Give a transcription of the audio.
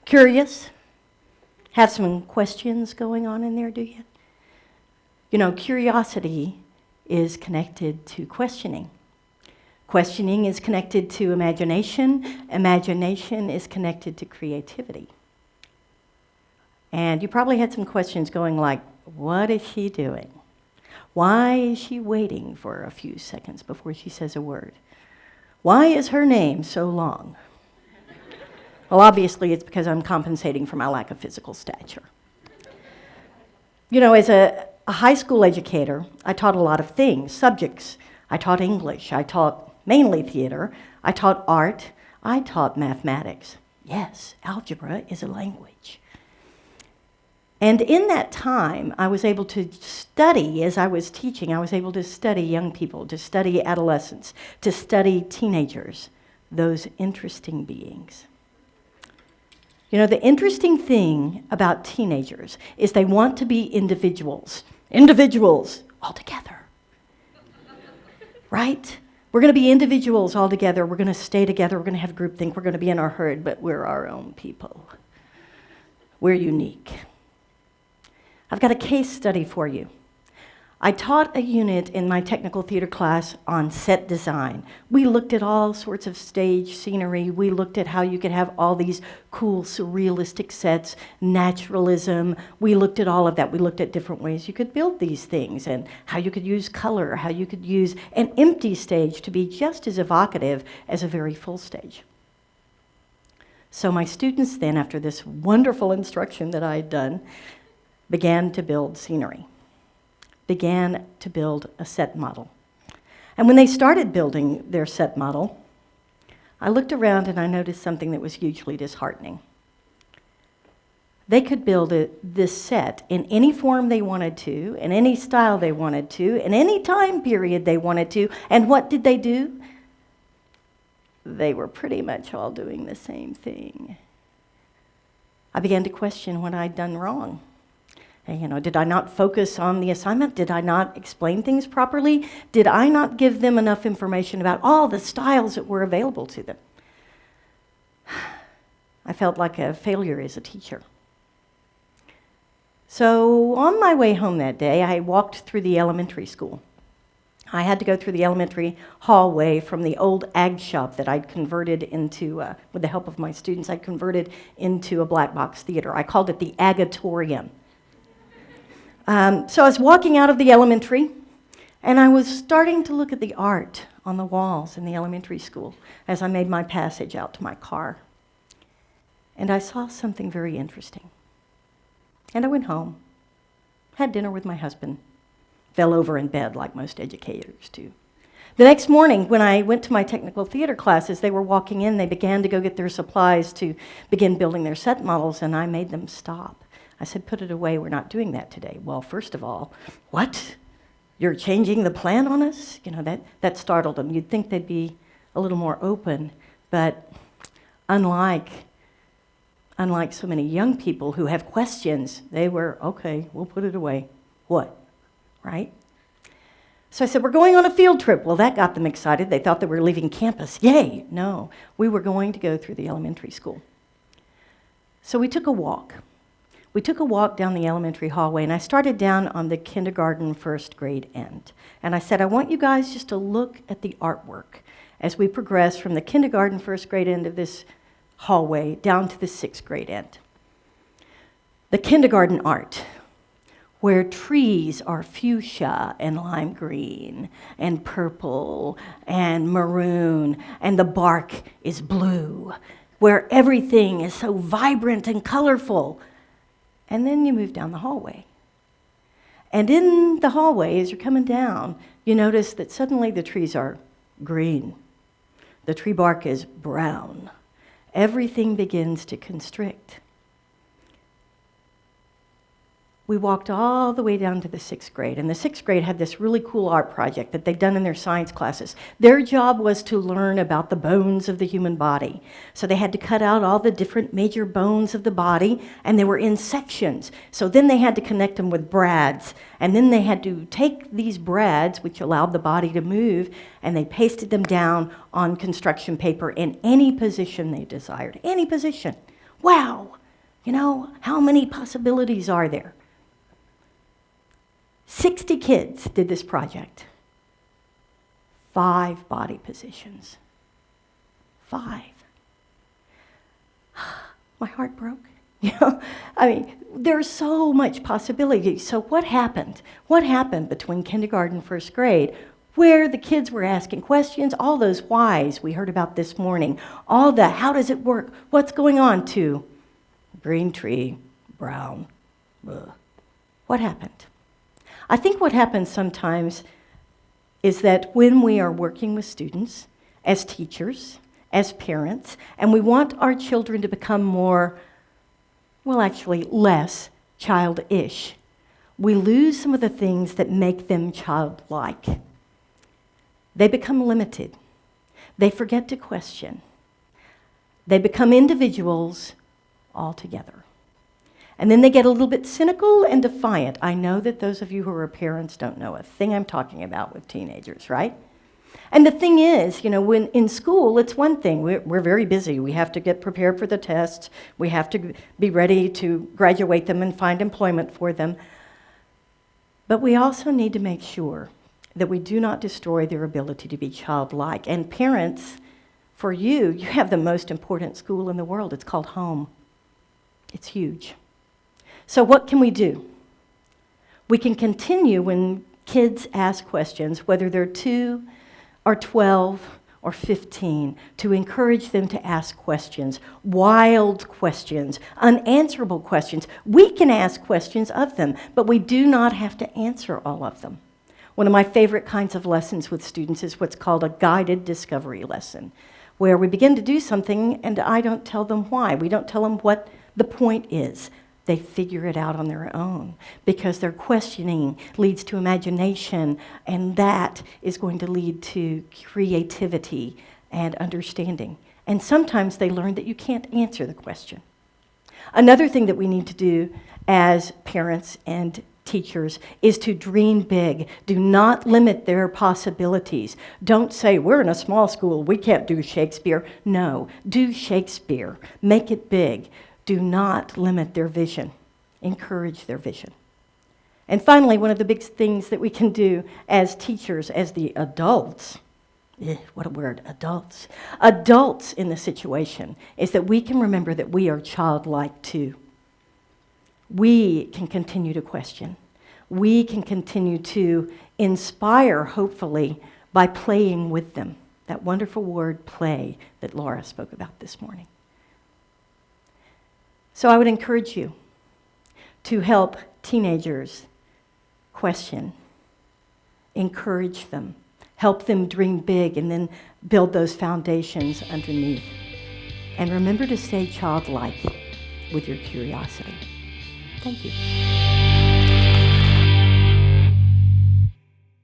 Curious? Have some questions going on in there, do you? You know, curiosity is connected to questioning. Questioning is connected to imagination. Imagination is connected to creativity. And you probably had some questions going like, what is she doing? Why is she waiting for a few seconds before she says a word? Why is her name so long? Well, obviously, it's because I'm compensating for my lack of physical stature. You know, as a high school educator, I taught a lot of things, subjects. I taught English. I taught mainly theater. I taught art. I taught mathematics. Yes, algebra is a language. And in that time, I was able to study, as I was teaching, I was able to study young people, to study adolescents, to study teenagers, those interesting beings. You know, the interesting thing about teenagers is they want to be individuals. Individuals all together. Right? We're going to be individuals all together. We're going to stay together. We're going to have groupthink. We're going to be in our herd, but we're our own people. We're unique. I've got a case study for you. I taught a unit in my technical theater class on set design. We looked at all sorts of stage scenery. We looked at how you could have all these cool surrealistic sets, naturalism. We looked at all of that. We looked at different ways you could build these things and how you could use color, how you could use an empty stage to be just as evocative as a very full stage. So my students then, after this wonderful instruction that I had done, began to build scenery. Began to build a set model. And when they started building their set model, I looked around and I noticed something that was hugely disheartening. They could build this set in any form they wanted to, in any style they wanted to, in any time period they wanted to, and what did they do? They were pretty much all doing the same thing. I began to question what I'd done wrong. You know, did I not focus on the assignment? Did I not explain things properly? Did I not give them enough information about all the styles that were available to them? I felt like a failure as a teacher. So on my way home that day, I walked through the elementary school. I had to go through the elementary hallway from the old ag shop that I'd converted into, with the help of my students, I'd converted into a black box theater. I called it the Agatorium. So I was walking out of the elementary, and I was starting to look at the art on the walls in the elementary school as I made my passage out to my car. And I saw something very interesting. And I went home, had dinner with my husband, fell over in bed like most educators do. The next morning, when I went to my technical theater classes, they were walking in, they began to go get their supplies to begin building their set models, and I made them stop. I said, put it away, we're not doing that today. Well, first of all, what? You're changing the plan on us? You know, that startled them. You'd think they'd be a little more open, but unlike so many young people who have questions, they were, okay, we'll put it away. What? Right? So I said, we're going on a field trip. Well, that got them excited. They thought they were leaving campus. Yay! No, we were going to go through the elementary school. So we took a walk. We took a walk down the elementary hallway, and I started down on the kindergarten first grade end. And I said, I want you guys just to look at the artwork as we progress from the kindergarten first grade end of this hallway down to the sixth grade end. The kindergarten art, where trees are fuchsia and lime green and purple and maroon, and the bark is blue, where everything is so vibrant and colorful. And then you move down the hallway. And in the hallway, as you're coming down, you notice that suddenly the trees are green. The tree bark is brown. Everything begins to constrict. We walked all the way down to the sixth grade, and the sixth grade had this really cool art project that they'd done in their science classes. Their job was to learn about the bones of the human body. So they had to cut out all the different major bones of the body, and they were in sections. So then they had to connect them with brads, and then they had to take these brads, which allowed the body to move, and they pasted them down on construction paper in any position they desired, any position. Wow, how many possibilities are there? 60 kids did this project. 5 body positions. 5. My heart broke. There's so much possibility. So what happened? What happened between kindergarten and first grade, where the kids were asking questions, all those whys we heard about this morning, all the how does it work, what's going on, to green tree, brown, ugh. What happened? I think what happens sometimes is that when we are working with students, as teachers, as parents, and we want our children to become more, less childish, we lose some of the things that make them childlike. They become limited. They forget to question. They become individuals altogether. And then they get a little bit cynical and defiant. I know that those of you who are parents don't know a thing I'm talking about with teenagers, right? And the thing is, when in school, it's one thing. We're very busy. We have to get prepared for the tests. We have to be ready to graduate them and find employment for them. But we also need to make sure that we do not destroy their ability to be childlike. And parents, for you have the most important school in the world. It's called home. It's huge. So what can we do? We can continue when kids ask questions, whether they're 2 or 12 or 15, to encourage them to ask questions, wild questions, unanswerable questions. We can ask questions of them, but we do not have to answer all of them. One of my favorite kinds of lessons with students is what's called a guided discovery lesson, where we begin to do something and I don't tell them why. We don't tell them what the point is. They figure it out on their own because their questioning leads to imagination, and that is going to lead to creativity and understanding. And sometimes they learn that you can't answer the question. Another thing that we need to do as parents and teachers is to dream big. Do not limit their possibilities. Don't say, we're in a small school, we can't do Shakespeare. No, do Shakespeare. Make it big. Do not limit their vision. Encourage their vision. And finally, one of the big things that we can do as teachers, as the adults, what a word, adults in the situation, is that we can remember that we are childlike too. We can continue to question. We can continue to inspire, hopefully, by playing with them. That wonderful word, play, that Laura spoke about this morning. So I would encourage you to help teenagers question, encourage them, help them dream big, and then build those foundations underneath. And remember to stay childlike with your curiosity. Thank you.